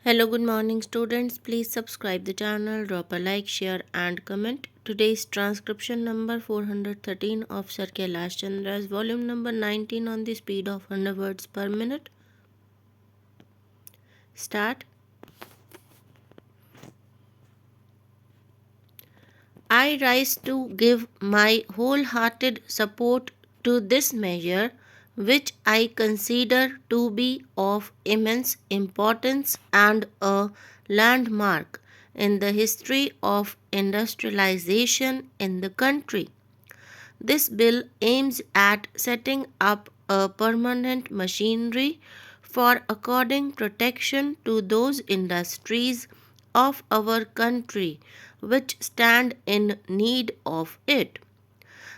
Hello, good morning, students. Please subscribe the channel, drop a like, share, and comment. Today's transcription number 413 of Sir Kailash Chandra's volume number 19 on the speed of 100 words per minute. Start. I rise to give my wholehearted support to this measure, which I consider to be of immense importance and a landmark in the history of industrialization in the country. This bill aims at setting up a permanent machinery for according protection to those industries of our country which stand in need of it.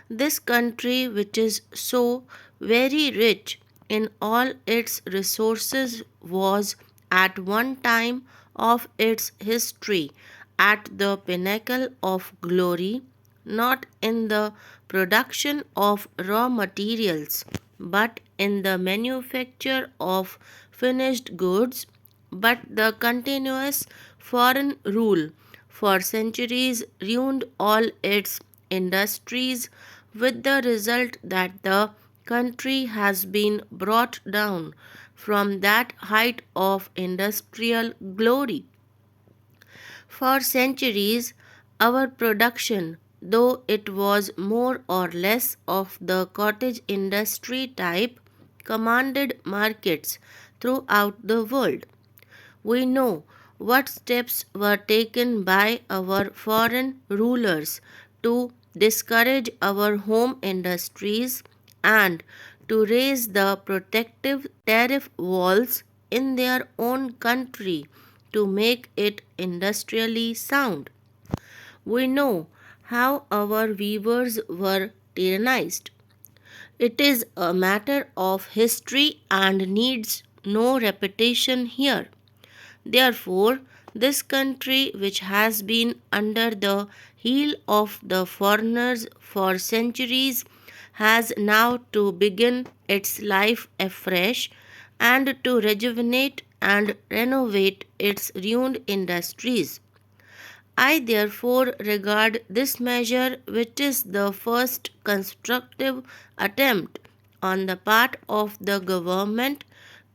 This country, which is so very rich in all its resources, was at one time of its history at the pinnacle of glory, not in the production of raw materials, but in the manufacture of finished goods. But the continuous foreign rule for centuries ruined all its industries, with the result that the country has been brought down from that height of industrial glory. For centuries, our production, though it was more or less of the cottage industry type, commanded markets throughout the world. We know what steps were taken by our foreign rulers to discourage our home industries and to raise the protective tariff walls in their own country to make it industrially sound. We know how our weavers were tyrannized. It is a matter of history and needs no repetition here. Therefore, this country, which has been under the heel of the foreigners for centuries, has now to begin its life afresh and to rejuvenate and renovate its ruined industries. I therefore regard this measure, which is the first constructive attempt on the part of the government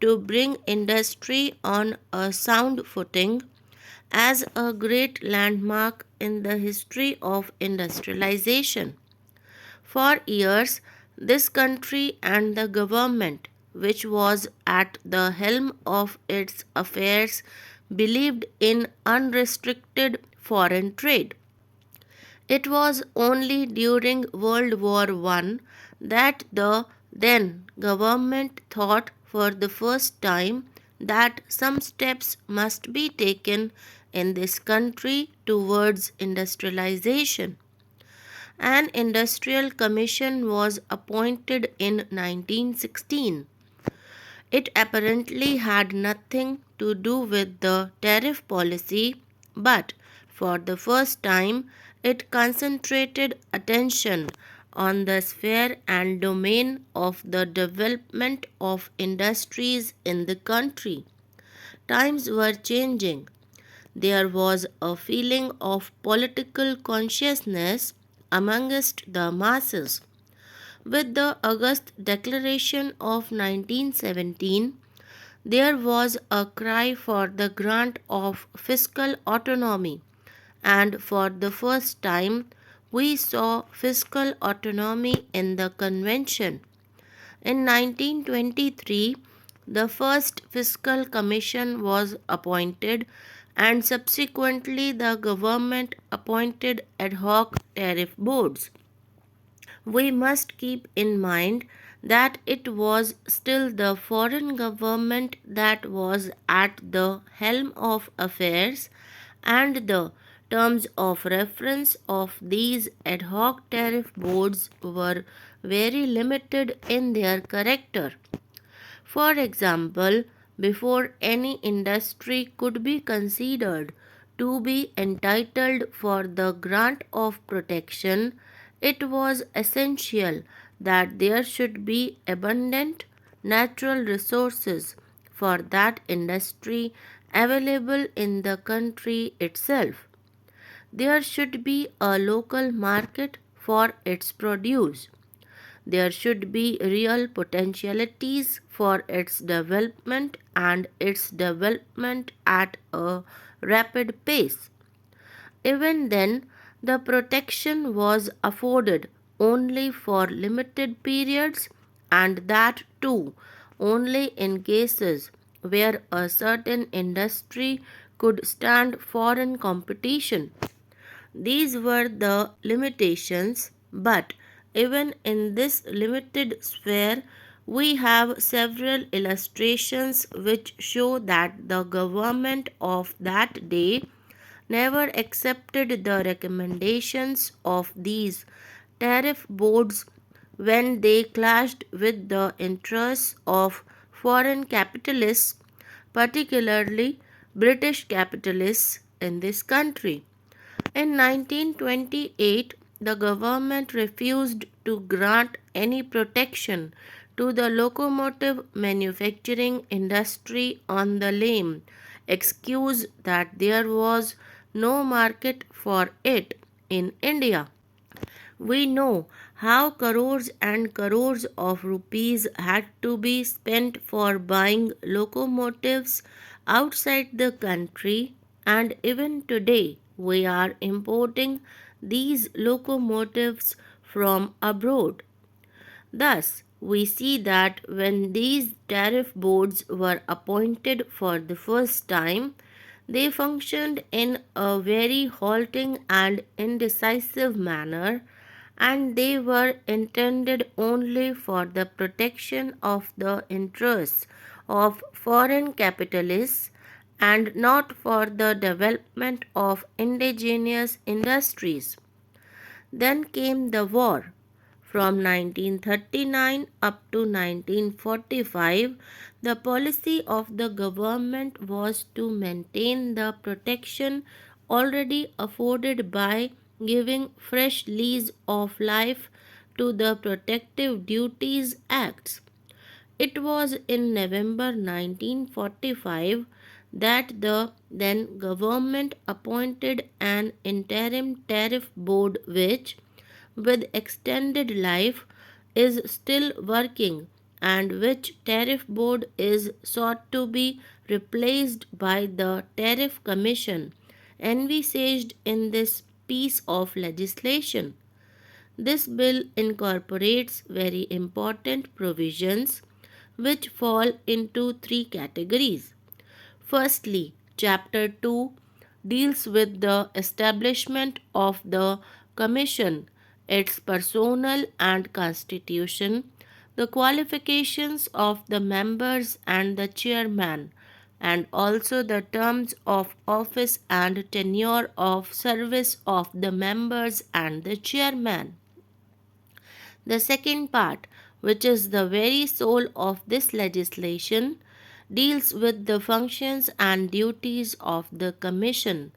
to bring industry on a sound footing, as a great landmark in the history of industrialization. For years, this country and the government, which was at the helm of its affairs, believed in unrestricted foreign trade. It was only during World War I that the then government thought for the first time that some steps must be taken in this country towards industrialization. An industrial commission was appointed in 1916. It apparently had nothing to do with the tariff policy, but for the first time it concentrated attention on the sphere and domain of the development of industries in the country. Times were changing. There was a feeling of political consciousness amongst the masses. With the August Declaration of 1917, there was a cry for the grant of fiscal autonomy, and for the first time we saw fiscal autonomy in the convention. In 1923, the first fiscal commission was appointed, and subsequently the government appointed ad hoc tariff boards. We must keep in mind that it was still the foreign government that was at the helm of affairs, and the terms of reference of these ad hoc tariff boards were very limited in their character. For example, before any industry could be considered to be entitled for the grant of protection, it was essential that there should be abundant natural resources for that industry available in the country itself. There should be a local market for its produce. There should be real potentialities for its development and its development at a rapid pace. Even then, the protection was afforded only for limited periods, and that too only in cases where a certain industry could stand foreign competition. These were the limitations, but even in this limited sphere, we have several illustrations which show that the government of that day never accepted the recommendations of these tariff boards when they clashed with the interests of foreign capitalists, particularly British capitalists in this country. In 1928, the government refused to grant any protection to the locomotive manufacturing industry on the lame excuse that there was no market for it in India. We know how crores and crores of rupees had to be spent for buying locomotives outside the country, and even today we are importing these locomotives from abroad. Thus, we see that when these tariff boards were appointed for the first time, they functioned in a very halting and indecisive manner, and they were intended only for the protection of the interests of foreign capitalists and not for the development of indigenous industries. Then came the war. From 1939 up to 1945, the policy of the government was to maintain the protection already afforded by giving fresh lease of life to the Protective Duties Acts. It was in November 1945 that the then government appointed an interim tariff board which, with extended life, is still working, and which tariff board is sought to be replaced by the Tariff Commission envisaged in this piece of legislation. This bill incorporates very important provisions which fall into three categories. Firstly, Chapter 2 deals with the establishment of the Commission, its personnel and constitution, the qualifications of the members and the chairman, and also the terms of office and tenure of service of the members and the chairman. The second part, which is the very soul of this legislation, deals with the functions and duties of the Commission,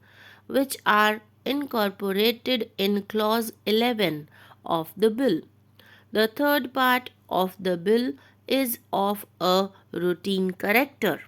which are incorporated in Clause 11 of the Bill. The third part of the Bill is of a routine character.